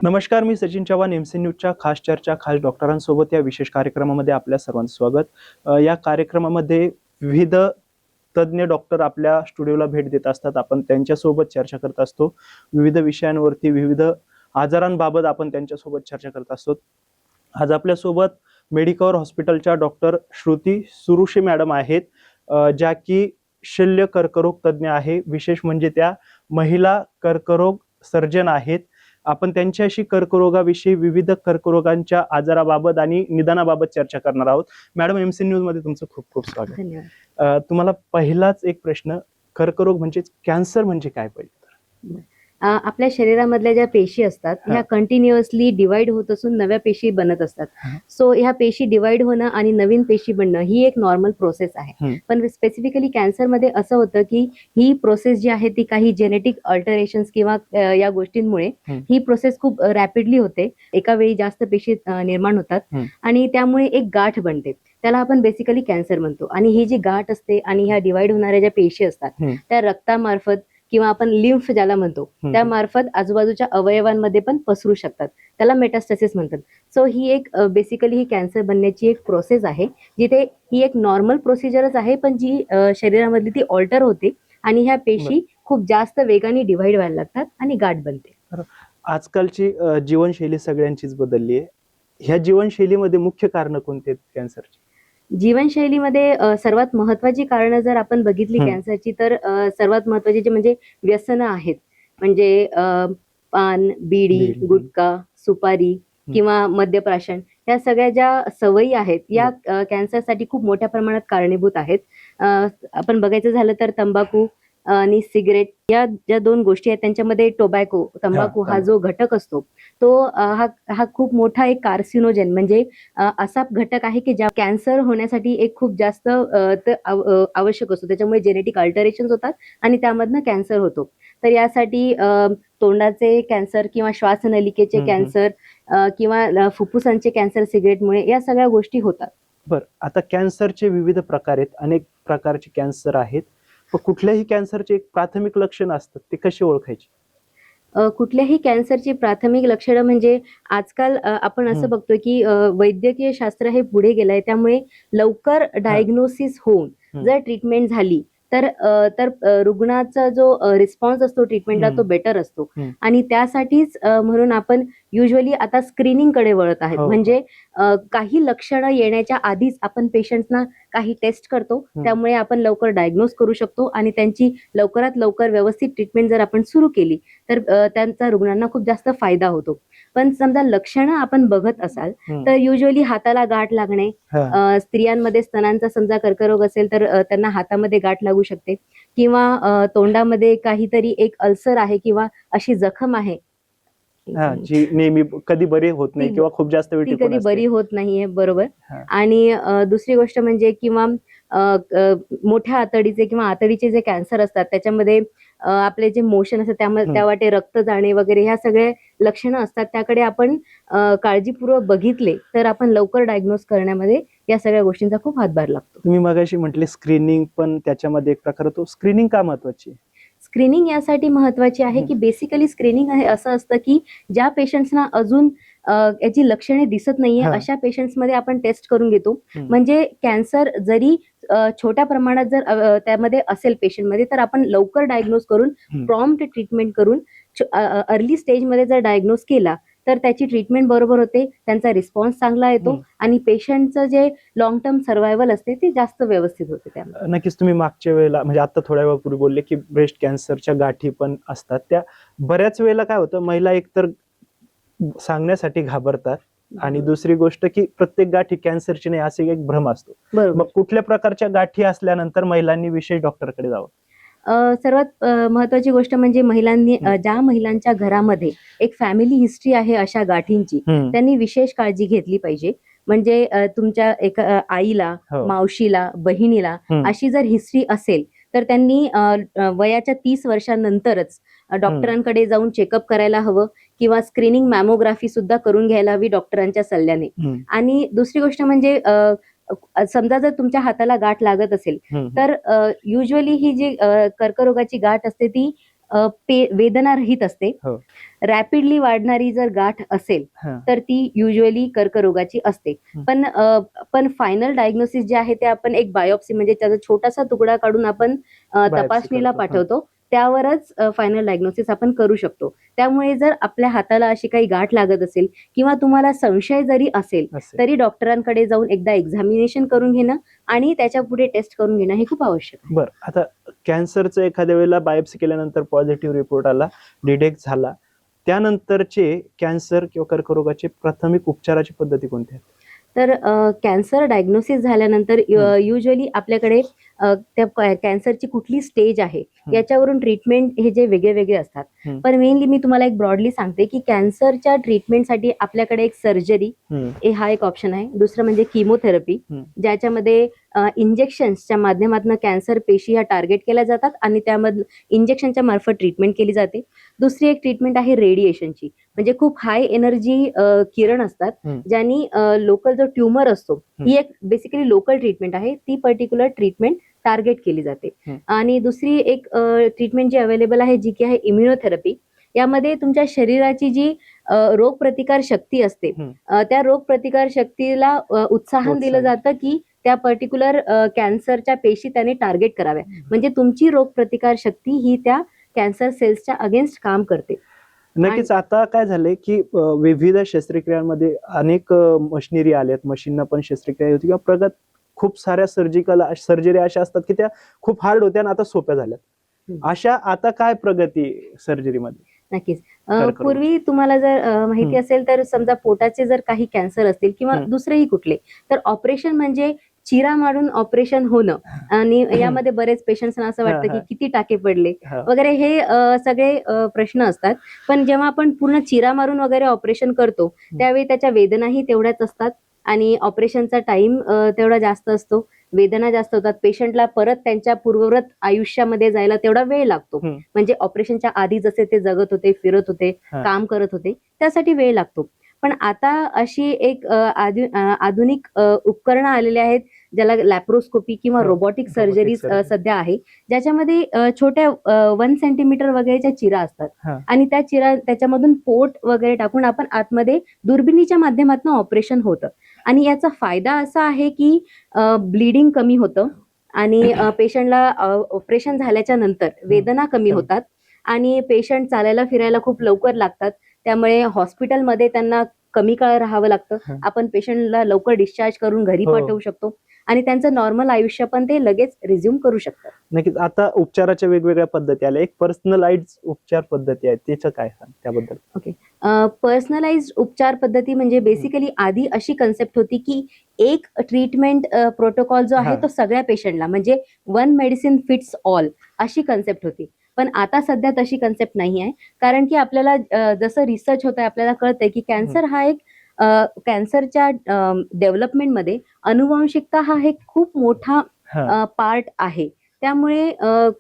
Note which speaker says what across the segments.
Speaker 1: नमस्कार, मी सचिन चव्हाण. एमसी न्यूजच्या खास चर्चा, खास डॉक्टरांसोबत या विशेष कार्यक्रमामध्ये आपल्या सर्वांचं स्वागत. या कार्यक्रमामध्ये विविध तज्ज्ञ डॉक्टर आपल्या स्टुडिओला भेट देत असतात. आपण त्यांच्यासोबत चर्चा करत असतो. विविध विषयांवरती, विविध आजारांबाबत आपण त्यांच्यासोबत चर्चा करत असतो. आज आपल्यासोबत मेडिकवर हॉस्पिटलच्या डॉक्टर श्रुती सुरुशे मॅडम आहेत, ज्या की शल्य कर्करोग तज्ज्ञ आहे. विशेष म्हणजे त्या महिला कर्करोग सर्जन आहेत. आपण त्यांच्याशी कर्करोगाविषयी, विविध कर्करोगांच्या आजाराबाबत आणि निदानाबाबत चर्चा करणार आहोत. मॅडम, एमसी न्यूज मध्ये तुमचं खूप खूप स्वागत.
Speaker 2: धन्यवाद.
Speaker 1: तुम्हाला पहिलाच एक प्रश्न, कर्करोग म्हणजे कॅन्सर म्हणजे काय? पहिले
Speaker 2: आपल्या शरीरामधल्या ज्या पेशी असतात ह्या कंटिन्युअसली डिवाइड होत असून नव्या पेशी बनत असतात. सो ह्या पेशी डिवाइड होणं आणि नवीन पेशी बनणं ही एक नॉर्मल प्रोसेस आहे. पण स्पेसिफिकली कॅन्सरमध्ये असं होतं की ही प्रोसेस जी आहे ती काही जेनेटिक अल्टरेशन्स किंवा या गोष्टींमुळे ही प्रोसेस खूप रॅपिडली होते. एका वेळी जास्त पेशी निर्माण होतात आणि त्यामुळे एक गाठ बनते. त्याला आपण बेसिकली कॅन्सर म्हणतो. आणि ही जी गाठ असते आणि ह्या डिवाइड होणाऱ्या ज्या पेशी असतात त्या रक्तामार्फत किंवा आपण लिम्फ ज्याला म्हणतो त्या मार्फत आजूबाजूच्या अवयवांमध्ये पण पसरू शकतात. त्याला मेटास्टॅसिस म्हणतात. सो ही एक बेसिकली ही कॅन्सर बनण्याची एक प्रोसेस आहे, जिथे ही एक नॉर्मल प्रोसिजरच आहे, पण जी शरीरामधली ती ऑल्टर होते आणि ह्या पेशी खूप जास्त वेगाने डिव्हाइड व्हायला लागतात आणि गाठ बनते.
Speaker 1: आजकालची जीवनशैली सगळ्यांचीच बदलली आहे. ह्या जीवनशैलीमध्ये मुख्य कारण कोणते आहेत कॅन्सरची?
Speaker 2: जीवनशैलीमध्ये सर्वात महत्वाची कारणं जर आपण बघितली कॅन्सरची तर सर्वात महत्वाची जे म्हणजे व्यसनं आहेत. म्हणजे पान, बीडी, गुटखा, सुपारी किंवा मद्यप्राशन, या सगळ्या ज्या सवयी आहेत या कॅन्सरसाठी खूप मोठ्या प्रमाणात कारणीभूत आहेत. आपण बघायचं झालं तर तंबाखू आणि सिगरेट या ज्या दोन गोष्टी आहेत त्यांच्यामध्ये तंबाखू हा जो घटक असतो तो हा खूप मोठा एक कार्सिनोजेन म्हणजे असा घटक आहे की ज्या कॅन्सर होण्यासाठी एक खूप जास्त आवश्यक असतो. त्याच्यामुळे जेनेटिक अल्टरेशन्स होतात आणि त्यामधनं कॅन्सर होतो. तर यासाठी तोंडाचे कॅन्सर किंवा श्वासनलिकेचे कॅन्सर किंवा फुफ्फुसांचे कॅन्सर सिगरेटमुळे या सगळ्या गोष्टी होतात.
Speaker 1: बरं, आता कॅन्सरचे विविध प्रकार आहेत, अनेक प्रकारचे कॅन्सर आहेत. कुठल्याही कॅन्सरचे एक प्राथमिक लक्षण असतात, ते कशी ओळखायची?
Speaker 2: कुठल्याही कॅन्सरची प्राथमिक लक्षणं म्हणजे आजकाल आपण असं बघतोय की वैद्यकीय शास्त्र हे पुढे गेलंय. त्यामुळे लवकर डायग्नोसिस होऊन जर ट्रीटमेंट झाली तर रुग्णाचा जो रिस्पॉन्स असतो ट्रीटमेंटला तो बेटर असतो. आणि त्यासाठीच म्हणून आपण युजली आता स्क्रीनिंगकडे वळत आहेत. म्हणजे काही लक्षणं येण्याच्या आधीच आपण पेशंट्सना काही टेस्ट करतो. त्यामुळे आपण लवकर डायग्नोज करू शकतो आणि त्यांची लवकरात लवकर व्यवस्थित ट्रीटमेंट जर आपण सुरू केली तर त्यांचा रुग्णांना खूप जास्त फायदा होतो. पण समजा लक्षणं आपण बघत असाल तर युजली हाताला गाठ लागणे, स्त्रियांमध्ये स्तनांचा समजा कर्करोग असेल तर त्यांना हातामध्ये गाठ लागू शकते किंवा तोंडामध्ये काहीतरी एक अल्सर आहे किंवा अशी जखम आहे
Speaker 1: जी नेहमी कधी बरी होत नाही किंवा खूप जास्त वेळ
Speaker 2: कधी बरी होत नाहीये. बरोबर. आणि दुसरी गोष्ट म्हणजे किंवा मोठ्या आतडीचे किंवा आतडीचे जे कॅन्सर असतात त्याच्यामध्ये आपले जे मोशन असतात त्यामध्ये त्या वाटे रक्त जाणे वगैरे ह्या सगळे लक्षणं असतात. त्याकडे आपण काळजीपूर्वक बघितले तर आपण लवकर डायग्नोज करण्यामध्ये या सगळ्या गोष्टींचा खूप हातभार लागतो.
Speaker 1: तुम्ही मगाशी म्हटले स्क्रीनिंग, पण त्याच्यामध्ये एक प्रकार होतो. स्क्रीनिंग का महत्वाची?
Speaker 2: स्क्रीनिंग यासाठी महत्वाची आहे की बेसिकली स्क्रीनिंग आहे असं असतं की ज्या पेशंट्सना अजून याची लक्षणे दिसत नाहीये अशा पेशंट्समध्ये आपण टेस्ट करून घेतो. म्हणजे कॅन्सर जरी छोट्या प्रमाणात जर त्यामध्ये असेल पेशंटमध्ये तर आपण लवकर डायग्नोज करून प्रॉम्प्ट ट्रीटमेंट करून अर्ली स्टेजमध्ये जर डायग्नोज केला तर त्याची ट्रीटमेंट बरोबर होते, त्यांचा रिस्पॉन्स चांगला येतो आणि पेशंटचं जे लॉंग टर्म सर्व्हायवल असते ते जास्त व्यवस्थित होते. त्यामुळे
Speaker 1: नक्कीच तुम्ही मागच्या वेळेला म्हणजे आता थोड्या वेळापूर्वी बोलले की ब्रेस्ट कॅन्सरच्या गाठी पण असतात. त्या बऱ्याच वेळेला काय होतं, महिला एकतर सांगण्यासाठी घाबरतात आणि दुसरी गोष्ट की प्रत्येक गाठी कॅन्सरची नाही असे एक भ्रम असतो. मग कुठल्या प्रकारच्या गाठी असल्यानंतर महिलांनी विशेष डॉक्टरकडे जावं?
Speaker 2: सर्वात महत्वाची गोष्ट म्हणजे महिलांनी ज्या महिलांच्या घरामध्ये एक फॅमिली हिस्ट्री आहे अशा गाठींची त्यांनी विशेष काळजी घेतली पाहिजे. म्हणजे तुमच्या एका आईला, मावशीला, बहिणीला अशी जर हिस्ट्री असेल तर त्यांनी वयाच्या 30 वर्षांनंतरच डॉक्टरांकडे जाऊन चेकअप करायला हवं किंवा स्क्रीनिंग मॅमोग्राफी सुद्धा करून घ्यायला हवी डॉक्टरांच्या सल्ल्याने. आणि दुसरी गोष्ट म्हणजे समजा जर तुमच्या हाताला गाठ लागत असेल तर युजली ही जी कर्करोगाची गाठ असते ती वेदनारहित असते.
Speaker 1: हो.
Speaker 2: रॅपिडली वाढणारी जर गाठ असेल
Speaker 1: हा.
Speaker 2: तर ती युजली कर्करोगाची असते. पण फायनल डायग्नोसिस जे आहे ते आपण एक बायोप्सी म्हणजे त्याचा छोटासा तुकडा काढून आपण तपासणीला
Speaker 1: करतो.
Speaker 2: पाठवतो. त्यावरच फायनल डायग्नोसिस आपण करू शकतो. त्यामुळे जर आपल्या हाताला अशी काही गाठ लागत असेल किंवा तुम्हाला संशय जरी असेल तरी डॉक्टरांकडे जाऊन एकदा एक्झामिनेशन करून घेणं आणि त्याच्या पुढे टेस्ट करून घेणं हे खूप आवश्यक आहे.
Speaker 1: बरं, आता कॅन्सरचं एखाद्या वेळेला बायोप्सी केल्यानंतर पॉझिटिव्ह रिपोर्ट आला, डिटेक्ट झाला, त्यानंतरचे कॅन्सर किंवा कर्करोगाचे प्राथमिक उपचाराची पद्धती कोणत्या आहेत?
Speaker 2: तर कॅन्सर डायग्नोसिस झाल्यानंतर युजली आपल्याकडे त्या कॅन्सरची कुठली स्टेज आहे याच्यावरून ट्रीटमेंट हे जे वेगळे वेगळे असतात. पण मेनली मी तुम्हाला एक ब्रॉडली सांगते की कॅन्सरच्या ट्रीटमेंटसाठी आपल्याकडे एक सर्जरी हा एक ऑप्शन आहे. दुसरं म्हणजे किमोथेरपी, ज्याच्यामध्ये इंजेक्शन्सच्या माध्यमातून कॅन्सर पेशी ह्या टार्गेट केल्या जातात आणि त्यामध्ये इंजेक्शनच्या मार्फत ट्रीटमेंट केली जाते. दुसरी एक ट्रीटमेंट आहे रेडिएशनची, म्हणजे खूप हाय एनर्जी किरण असतात ज्यांनी लोकल जो ट्युमर असतो, ही एक बेसिकली लोकल ट्रीटमेंट आहे, ती पर्टिक्युलर ट्रीटमेंट टार्गेट केली जाते. आणि दुसरी एक ट्रीटमेंट जी अवेलेबल आहे जी की आहे इम्युनोथेरपी. यामध्ये तुमच्या शरीराची जी रोगप्रतिकार शक्ती असते त्या रोगप्रतिकार शक्तीला उत्साहन दिलं जातं की त्या पर्टिक्युलर कॅन्सरच्या पेशी त्याने टार्गेट कराव्या, म्हणजे तुमची रोगप्रतिकार शक्ती ही त्या कॅन्सर सेल्सच्या अगेन्स्ट काम करते.
Speaker 1: नक्कीच. आता काय झालंय की विविध शस्त्रक्रियांमध्ये अनेक मशिनरी आल्यात, मशीनना पण शस्त्रक्रिया होती किंवा प्रगत खूप साऱ्या सर्जरी अशा असतात की त्या खूप हार्ड होत्या आणि आता सोप्या झाल्यात. अशा आता काय प्रगती सर्जरीमध्ये?
Speaker 2: नक्कीच. पूर्वी तुम्हाला जर माहिती असेल तर समजा पोटाचे जर काही कॅन्सर असतील किंवा दुसरेही कुठले, तर ऑपरेशन म्हणजे चिरा मारून ऑपरेशन होणं आणि यामध्ये बरेच पेशंट्सना असं वाटतं की किती टाके पडले वगैरे हे सगळे प्रश्न असतात. पण जेव्हा आपण पूर्ण चिरा मारून वगैरे ऑपरेशन करतो त्यावेळी त्याच्या वेदनाही तेवढ्याच असतात आणि ऑपरेशनचा टाइम तेवढा जास्त असतो, वेदना जास्त होतात, पेशंटला परत त्यांच्या पूर्ववत आयुष्यामध्ये जायला तेवढा वेळ लागतो. म्हणजे ऑपरेशनच्या आधी जसे ते जगत होते, फिरत होते, काम करत होते, त्यासाठी वेळ लागतो. पण आता अशी एक आधुनिक उपकरणं आलेली आहेत ज्याला लॅप्रोस्कोपी किंवा रोबोटिक सर्जरी सध्या आहे, ज्याच्यामध्ये छोट्या 1 सेंटीमीटर वगैरेच्या चिरा असतात आणि त्या चिरा त्याच्यामधून पोट वगैरे टाकून आपण आतमध्ये दुर्बिणीच्या माध्यमातून ऑपरेशन होतं. आणि याचा फायदा असा आहे की ब्लिडिंग कमी होतं आणि पेशंटला ऑपरेशन झाल्याच्या नंतर वेदना कमी होतात आणि पेशंट चालायला फिरायला खूप लवकर लागतात. त्यामुळे हॉस्पिटलमध्ये त्यांना कमी काळ राहावं लागतं. आपण पेशंटला लवकर डिस्चार्ज करून घरी पाठवू शकतो आणि त्यांचं नॉर्मल आयुष्य पण ते लगेच रिझ्यूम करू शकतात.
Speaker 1: नक्कीच. आता उपचाराच्या वेगवेगळ्या पद्धती आल्या, एक पर्सनलाइज्ड उपचार पद्धती आहे, त्याचं काय सांग त्याबद्दल?
Speaker 2: ओके. पर्सनलाइज्ड उपचार पद्धती म्हणजे बेसिकली आधी अशी कन्सेप्ट होती की एक ट्रीटमेंट प्रोटोकॉल जो आहे तो सगळ्या पेशंटला, म्हणजे 1 मेडिसिन फिट्स ऑल अशी कन्सेप्ट होती. पण आता सध्या तशी कन्सेप्ट नाही आहे, कारण की आपल्याला जसं रिसर्च होत आहे आपल्याला कळतंय की कॅन्सर हा एक कॅन्सरच्या डेव्हलपमेंटमध्ये अनुवांशिकता हा एक खूप मोठा पार्ट आहे. त्यामुळे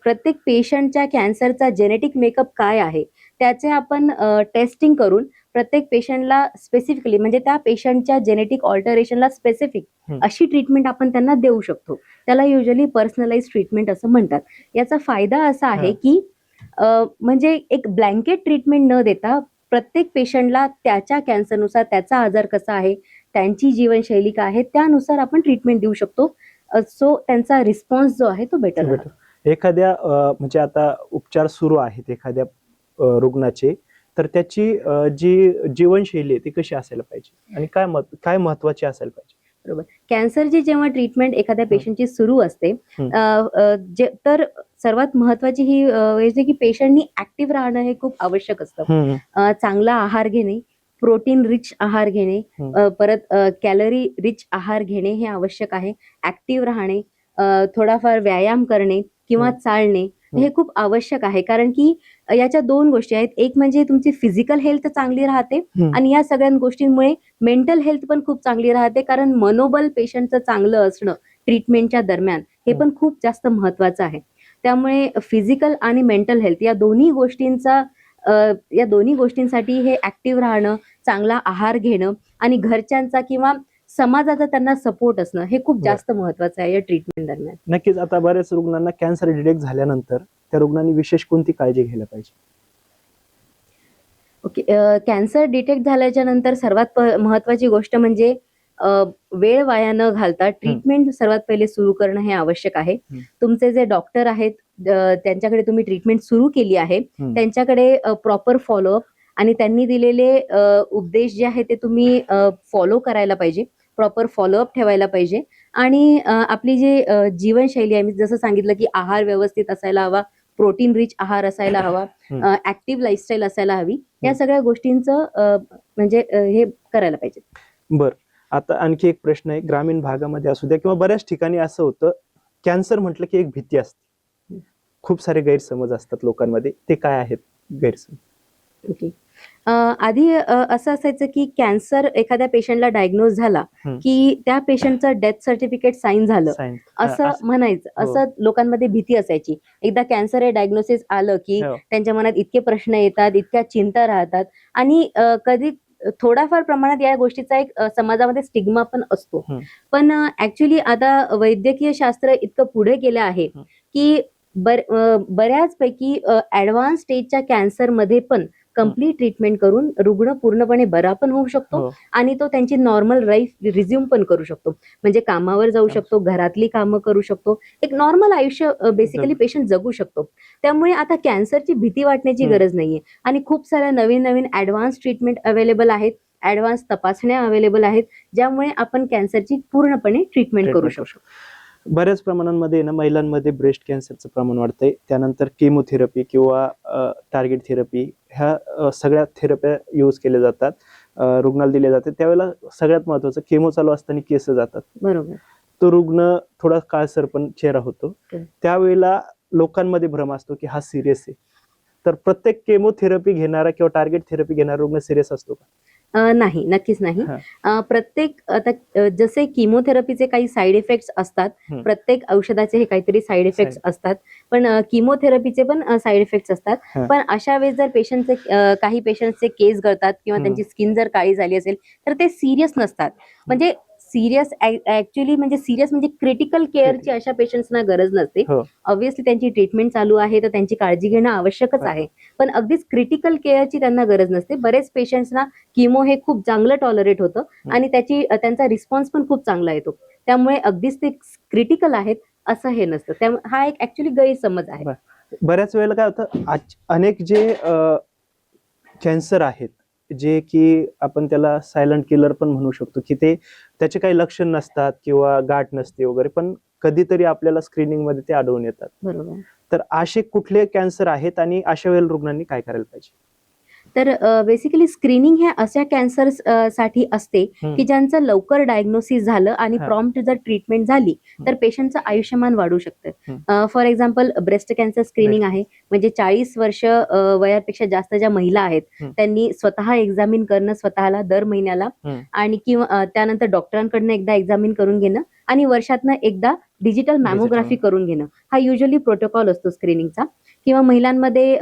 Speaker 2: प्रत्येक पेशंटच्या कॅन्सरचा जेनेटिक मेकअप काय आहे त्याचे आपण टेस्टिंग करून प्रत्येक पेशंटला स्पेसिफिकली, म्हणजे त्या पेशंटच्या जेनेटिक ऑल्टरेशनला स्पेसिफिक अशी ट्रीटमेंट आपण त्यांना देऊ शकतो. त्याला युजली पर्सनलाइज ट्रीटमेंट असं म्हणतात. याचा फायदा असा आहे की म्हणजे एक ब्लँकेट ट्रीटमेंट न देता प्रत्येक पेशंटला त्याच्या कॅन्सरनुसार, त्याचा आजार कसा आहे, त्यांची जीवनशैली काय आहे, त्यानुसार आपण ट्रीटमेंट देऊ शकतो. सो त्यांचा रिस्पॉन्स जो आहे तो बेटर होतो.
Speaker 1: एखाद्या म्हणजे आता उपचार सुरू आहेत एखाद्या रुग्णाचे, तर त्याची जी जीवनशैली आहे ती कशी असायला पाहिजे आणि काय महत्वाची असायला पाहिजे?
Speaker 2: बरोबर. कॅन्सरची जेव्हा ट्रीटमेंट एखाद्या पेशंटची सुरू असते तर सर्वात महत्वाची ही आहे की पेशंटनी ऍक्टिव्ह राहणं हे खूप आवश्यक असतं. चांगला आहार घेणे, प्रोटीन रिच आहार घेणे, परत कॅलरी रिच आहार घेणे हे आवश्यक आहे. ऍक्टिव्ह राहणे, थोडाफार व्यायाम करणे किंवा चालणे हे खूप आवश्यक आहे, कारण की याच्या 2 गोष्टी आहेत. एक म्हणजे तुमची फिजिकल हेल्थ चांगली राहते आणि या सगळ्या गोष्टींमुळे मेंटल हेल्थ पण खूप चांगली राहते, कारण मनोबल पेशंटचं चांगलं असणं ट्रीटमेंटच्या दरम्यान हे पण खूप जास्त महत्वाचं आहे. त्यामुळे फिजिकल आणि मेंटल हेल्थ या दोन्ही गोष्टींसाठी हे ऍक्टिव्ह राहणं, चांगला आहार घेणं आणि घरच्यांचा किंवा समाजाचा त्यांना सपोर्ट असणं हे खूप जास्त महत्वाचं आहे या ट्रीटमेंट दरम्यान.
Speaker 1: नक्कीच. आता बऱ्याच रुग्णांना कॅन्सर डिटेक्ट झाल्यानंतर त्या रुग्णांनी विशेष कोणती काळजी घ्यायला पाहिजे?
Speaker 2: ओके. कॅन्सर डिटेक्ट झाल्याच्या नंतर सर्वात महत्वाची गोष्ट म्हणजे वेळ वाया न घालता ट्रीटमेंट सर्वात पहिले सुरू करणं हे आवश्यक आहे. तुमचे जे डॉक्टर आहेत त्यांच्याकडे तुम्ही ट्रीटमेंट सुरू केली आहे, त्यांच्याकडे प्रॉपर फॉलोअप आणि त्यांनी दिलेले उपदेश जे आहे ते तुम्ही फॉलो करायला पाहिजे. प्रॉपर फॉलोअप ठेवायला पाहिजे आणि आपली जी जीवनशैली आहे, मी जसं सांगितलं की आहार व्यवस्थित असायला हवा, प्रोटीन रिच आहार असायला हवा, ऍक्टिव्ह लाईफस्टाईल असायला हवी, या सगळ्या गोष्टींचं म्हणजे हे करायला पाहिजे.
Speaker 1: बरं, आता आणखी एक प्रश्न आहे. ग्रामीण भागामध्ये असू द्या किंवा बऱ्याच ठिकाणी असं होतं, कॅन्सर म्हटलं की एक भीती असते, खूप सारे गैरसमज असतात लोकांमध्ये. ते काय आहेत गैरसमज?
Speaker 2: ओके. आधी असं असायचं की कॅन्सर एखाद्या पेशंटला डायग्नोज झाला की त्या पेशंटचं डेथ सर्टिफिकेट साईन झालं असं म्हणायचं, असं लोकांमध्ये भीती असायची. एकदा कॅन्सर हे डायग्नोसिस आलं की त्यांच्या मनात इतके प्रश्न येतात, इतक्या चिंता राहतात आणि कधी थोडाफार प्रमाणात या गोष्टीचा एक समाजामध्ये स्टिग्मा पण असतो. पण ऍक्च्युली आता वैद्यकीय शास्त्र इतकं पुढे गेलं आहे की बऱ्याचपैकी ऍडव्हान्स स्टेजच्या कॅन्सरमध्ये पण कम्प्लीट ट्रीटमेंट करून रुग्ण पूर्णपणे बरा पण होऊ शकतो आणि तो त्यांची नॉर्मल लाईफ रिझ्यूम पण करू शकतो. म्हणजे कामावर जाऊ शकतो, घरातली कामं करू शकतो, एक नॉर्मल आयुष्य बेसिकली पेशंट जगू शकतो. त्यामुळे आता कॅन्सरची भीती वाटण्याची गरज नाहीये आणि खूप साऱ्या नवीन नवीन ऍडव्हान्स ट्रीटमेंट अवेलेबल आहेत, ऍडव्हान्स तपासण्या अवेलेबल आहेत, ज्यामुळे आपण कॅन्सरची पूर्णपणे ट्रीटमेंट करू शकतो.
Speaker 1: बऱ्याच प्रमाणांमध्ये ना महिलांमध्ये ब्रेस्ट कॅन्सरचं प्रमाण वाढतंय. त्यानंतर केमोथेरपी किंवा टार्गेट थेरपी ह्या सगळ्या थेरप्या यूज केल्या जातात, रुग्णाला दिल्या जाते. त्यावेळेला सगळ्यात महत्वाचं केमो चालू असताना केस जातात.
Speaker 2: बरोबर.
Speaker 1: तो रुग्ण थोडा काळसर पण चेहरा होतो. त्यावेळेला लोकांमध्ये भ्रम असतो की हा सिरियस आहे. तर प्रत्येक केमोथेरपी घेणारा किंवा टार्गेट थेरपी घेणारा रुग्ण सिरियस असतो का?
Speaker 2: नाही, नक्कीच नाही. प्रत्येक आता जसे किमोथेरपीचे काही साईड इफेक्ट्स असतात, प्रत्येक औषधाचे हे काहीतरी साईड इफेक्ट्स असतात, पण किमोथेरपीचे पण साईड इफेक्ट्स असतात. पण अशा वेळेस जर पेशंटचे काही पेशंटचे केस गळतात किंवा त्यांची स्किन जर काळी झाली असेल तर ते सिरियस नसतात. म्हणजे सिरियस ऍक्च्युली म्हणजे सिरियस म्हणजे क्रिटिकल केअरची अशा पेशंट्सना गरज नसते. ऑब्व्हियसली त्यांची ट्रीटमेंट चालू आहे तर त्यांची काळजी घेणं आवश्यकच आहे, पण अगदीच क्रिटिकल केअरची त्यांना गरज नसते. बरेच पेशंट्सना किमो हे खूप चांगलं टॉलरेट होतं आणि त्यांचा रिस्पॉन्स पण खूप चांगला येतो. त्यामुळे अगदीच ते क्रिटिकल आहेत असं हे नसतं. त्यामुळे हा एक ऍक्च्युली गैरसमज आहे.
Speaker 1: बऱ्याच वेळेला काय होतं, अनेक जे कॅन्सर आहेत जे की आपण त्याला सायलंट किलर पण म्हणू शकतो, की ते त्याचे काही लक्षण नसतात किंवा गाठ नसते वगैरे, पण कधीतरी आपल्याला स्क्रीनिंग मध्ये ते आढळून येतात.
Speaker 2: बरोबर.
Speaker 1: तर असे कुठले कॅन्सर आहेत आणि अशा वेळेला रुग्णांनी काय करायला पाहिजे?
Speaker 2: तर बेसिकली स्क्रीनिंग हे अशा कॅन्सर साठी असते की ज्यांचं लवकर डायग्नोसिस झालं आणि प्रॉम्प्ट जर ट्रीटमेंट झाली तर पेशंटचं आयुष्यमान वाढू शकतं. For example breast cancer screening आहे, म्हणजे 40 वर्ष वयापेक्षा जास्त ज्या महिला आहेत त्यांनी स्वतः एक्झामिन करणं स्वतःला दर महिन्याला, आणि किंवा त्यानंतर डॉक्टरांकडनं एकदा एक्झामिन करून घेणं आणि वर्षातनं एकदा डिजिटल मॅमोग्राफी करून घेणं, हा युजली प्रोटोकॉल असतो स्क्रीनिंगचा. किंवा महिलांमध्ये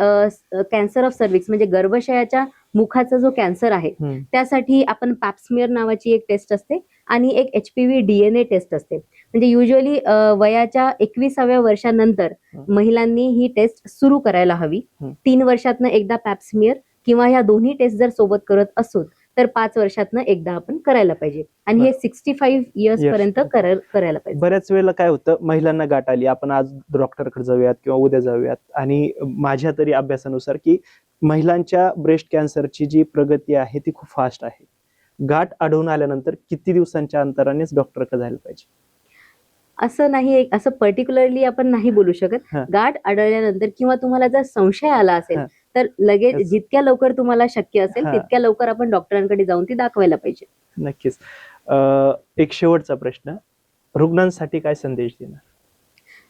Speaker 2: कॅन्सर ऑफ सर्व्हिक्स म्हणजे गर्भाशयाच्या मुखाचा जो कॅन्सर आहे त्यासाठी आपण पॅप्समियर नावाची एक टेस्ट असते आणि एक HPV DNA टेस्ट असते. म्हणजे युजली वयाच्या 21व्या वर्षानंतर महिलांनी ही टेस्ट सुरू करायला हवी. 3 वर्षातनं एकदा पॅप्समियर किंवा ह्या दोन्ही टेस्ट जर सोबत करत असो तर 5 वर्षातनं एकदा आपण करायला पाहिजे आणि हे 65 इयर्स पर्यंत करायला पाहिजे.
Speaker 1: बऱ्याच वेळेला काय होतं, महिलांना गाठ आली, आपण आज डॉक्टरकडे जाऊयात किंवा उद्या जाऊयात, आणि माझ्या तरी अभ्यासानुसार की महिलांच्या ब्रेस्ट कॅन्सरची जी प्रगती आहे ती खूप फास्ट आहे. गाठ आढळून आल्यानंतर किती दिवसांच्या अंतरानेच डॉक्टरकडे जायला पाहिजे?
Speaker 2: असं नाही, असं पर्टिक्युलरली आपण नाही बोलू शकत. गाठ आढळल्यानंतर किंवा तुम्हाला जर संशय आला असेल तर लगेच जितक्या लवकर तुम्हाला शक्य असेल तितक्या लवकर आपण डॉक्टरांकडे जाऊन ती दाखवायला पाहिजे.
Speaker 1: नक्कीच. एक शेवटचा प्रश्न, रुग्णांसाठी काय संदेश देणार?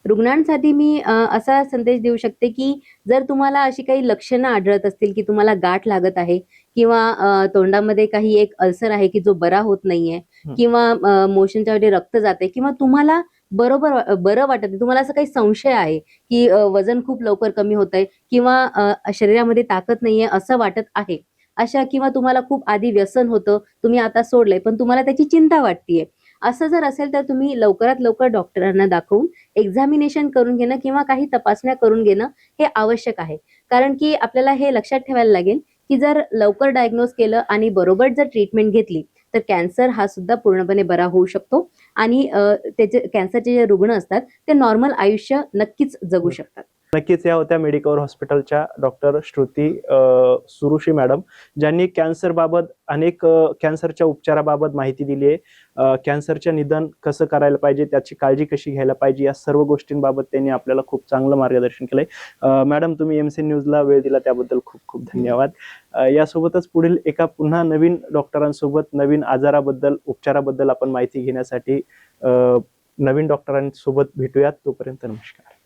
Speaker 2: रुग्णांसाठी मी असा संदेश देऊ शकते की जर तुम्हाला अशी काही लक्षणं आढळत असतील की तुम्हाला गाठ लागत आहे किंवा तोंडामध्ये काही एक अल्सर आहे की जो बरा होत नाहीये किंवा मोशनच्या वेळी रक्त जाते किंवा तुम्हाला बरं वाटत नाही, तुम्हाला असं काही संशय आहे की वजन खूप लवकर कमी होत आहे किंवा शरीरामध्ये ताकद नाहीये असं वाटत आहे, अशा, किंवा तुम्हाला खूप आधी व्यसन होतं तुम्ही आता सोडलंय पण तुम्हाला त्याची चिंता वाटतेय, असं जर असेल तर तुम्ही लवकरात लवकर डॉक्टरांना दाखवून एक्झामिनेशन करून घेणं किंवा काही तपासण्या करून घेणं हे आवश्यक आहे. कारण की आपल्याला हे लक्षात ठेवायला लागेल की जर लवकर डायग्नोज केलं आणि बरोबर जर ट्रीटमेंट घेतली तर कॅन्सर हा सुद्धा पूर्णपणे बरा होऊ शकतो आणि त्याचे कॅन्सरचे जे रुग्ण असतात ते नॉर्मल आयुष्य नक्कीच जगू शकतात.
Speaker 1: नक्कीच या होत्या मेडिकवर हॉस्पिटलच्या डॉक्टर श्रुती सुरुशी मॅडम, ज्यांनी कॅन्सर बाबत अनेक कॅन्सरच्या उपचाराबाबत माहिती दिली आहे. कॅन्सरचे निदान कसं करायला पाहिजे, त्याची काळजी कशी घ्यायला पाहिजे, या सर्व गोष्टींबाबत त्यांनी आपल्याला खूप चांगलं मार्गदर्शन केलंय. मॅडम, तुम्ही एमसी न्यूजला वेळ दिला त्याबद्दल खूप खूप धन्यवाद. यासोबतच पुढील एका पुन्हा नवीन डॉक्टरांसोबत नवीन आजाराबद्दल उपचाराबद्दल आपण माहिती घेण्यासाठी नवीन डॉक्टरांसोबत भेटूयात. तोपर्यंत नमस्कार.